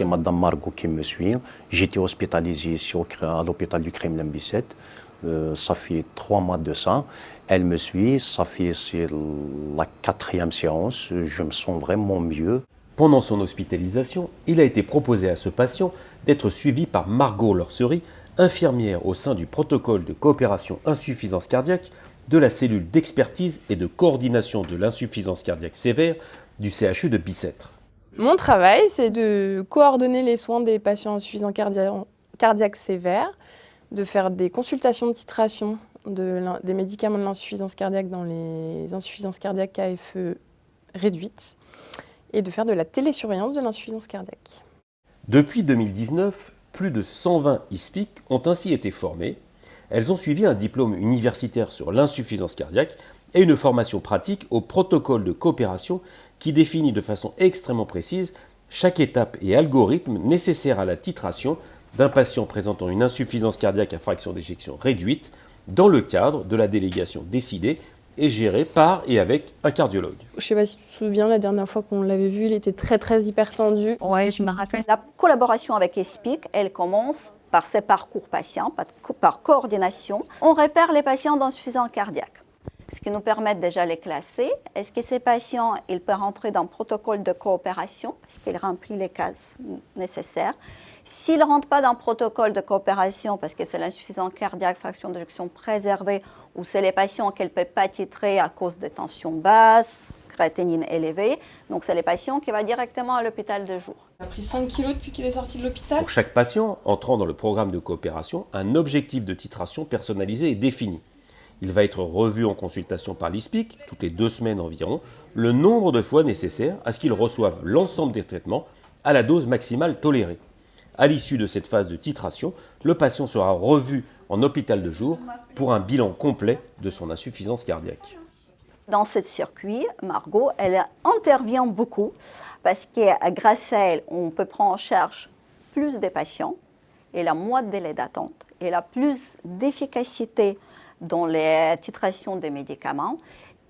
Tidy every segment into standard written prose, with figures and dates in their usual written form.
c'est Madame Margot qui me suit. J'étais hospitalisé ici à l'hôpital du Kremlin-Bicêtre. Ça fait 3 mois de ça. Elle me suit, c'est la 4e séance. Je me sens vraiment mieux. Pendant son hospitalisation, il a été proposé à ce patient d'être suivi par Margot Lorcerie, infirmière au sein du protocole de coopération insuffisance cardiaque de la cellule d'expertise et de coordination de l'insuffisance cardiaque sévère du CHU de Bicêtre. Mon travail, c'est de coordonner les soins des patients insuffisants cardiaques sévères, de faire des consultations de titration des médicaments de l'insuffisance cardiaque dans les insuffisances cardiaques KFE réduites et de faire de la télésurveillance de l'insuffisance cardiaque. Depuis 2019, plus de 120 ISPIC ont ainsi été formées. Elles ont suivi un diplôme universitaire sur l'insuffisance cardiaque et une formation pratique au protocole de coopération qui définit de façon extrêmement précise chaque étape et algorithme nécessaire à la titration d'un patient présentant une insuffisance cardiaque à fraction d'éjection réduite dans le cadre de la délégation décidée et gérée par et avec un cardiologue. Je ne sais pas si tu te souviens, la dernière fois qu'on l'avait vu, il était très hypertendu. Oui, je me rappelle. La collaboration avec ESPIC, elle commence par ces parcours patients, par coordination. On repère les patients d'insuffisance cardiaque, ce qui nous permet déjà de les classer. Est-ce que ces patients, ils peuvent rentrer dans le protocole de coopération parce qu'ils remplissent les cases nécessaires. S'ils ne rentrent pas dans le protocole de coopération parce que c'est l'insuffisance cardiaque, fraction d'éjection préservée, ou c'est les patients qu'elle ne peut pas titrer à cause de tensions basses, créatinine élevée, donc c'est les patients qui vont directement à l'hôpital de jour. Il a pris 5 kilos depuis qu'il est sorti de l'hôpital. Pour chaque patient entrant dans le programme de coopération, un objectif de titration personnalisé est défini. Il va être revu en consultation par l'ISPIC, toutes les 2 semaines environ, le nombre de fois nécessaire à ce qu'il reçoive l'ensemble des traitements à la dose maximale tolérée. À l'issue de cette phase de titration, le patient sera revu en hôpital de jour pour un bilan complet de son insuffisance cardiaque. Dans ce circuit, Margot, elle intervient beaucoup parce que grâce à elle, on peut prendre en charge plus de patients, elle a moins de délai d'attente, elle a plus d'efficacité dans les titrations des médicaments.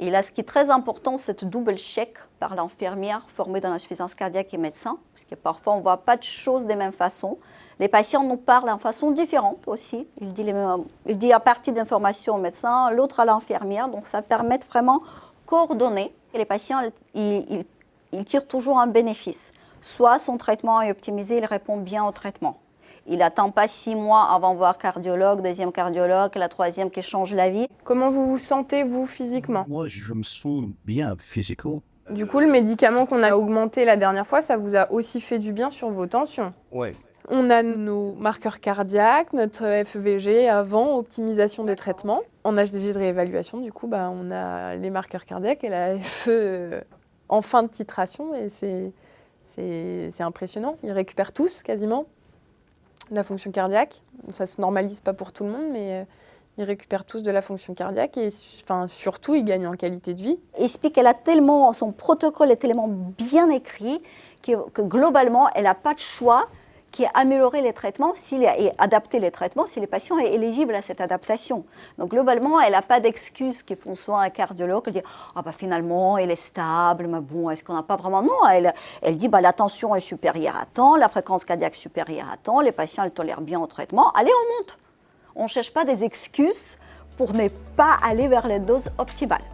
Et là, ce qui est très important, c'est le double check par l'infirmière formée dans l'insuffisance cardiaque et médecin, parce que parfois, on ne voit pas de choses de la même façon. Les patients nous parlent de façon différente aussi. Il dit à partir d'informations au médecin, l'autre à l'infirmière. Donc, ça permet de vraiment coordonner. Et les patients, ils tirent toujours un bénéfice. Soit son traitement est optimisé, il répond bien au traitement. Il n'attend pas 6 mois avant de voir cardiologue, deuxième cardiologue, la troisième qui change la vie. Comment vous vous sentez, vous, physiquement? Moi, je me sens bien physiquement. Du coup, le médicament qu'on a augmenté la dernière fois, ça vous a aussi fait du bien sur vos tensions? Oui. On a nos marqueurs cardiaques, notre FEVG avant, optimisation des traitements. En HDG de réévaluation, du coup, on a les marqueurs cardiaques et la FE en fin de titration. Et c'est impressionnant. Ils récupèrent tous, quasiment, la fonction cardiaque. Ça ne se normalise pas pour tout le monde, mais ils récupèrent tous de la fonction cardiaque et surtout, ils gagnent en qualité de vie. ESPIC, son protocole est tellement bien écrit que globalement, elle n'a pas de choix qui est améliorer les traitements et adapter les traitements si le patient est éligible à cette adaptation. Donc globalement, elle n'a pas d'excuses qui font soin un cardiologue. Elle dit finalement, elle est stable, mais bon, est-ce qu'on n'a pas vraiment... Non, elle dit la tension est supérieure à temps, la fréquence cardiaque supérieure à temps, les patients ils tolèrent bien au traitement. Allez, on monte. On ne cherche pas des excuses pour ne pas aller vers les doses optimales.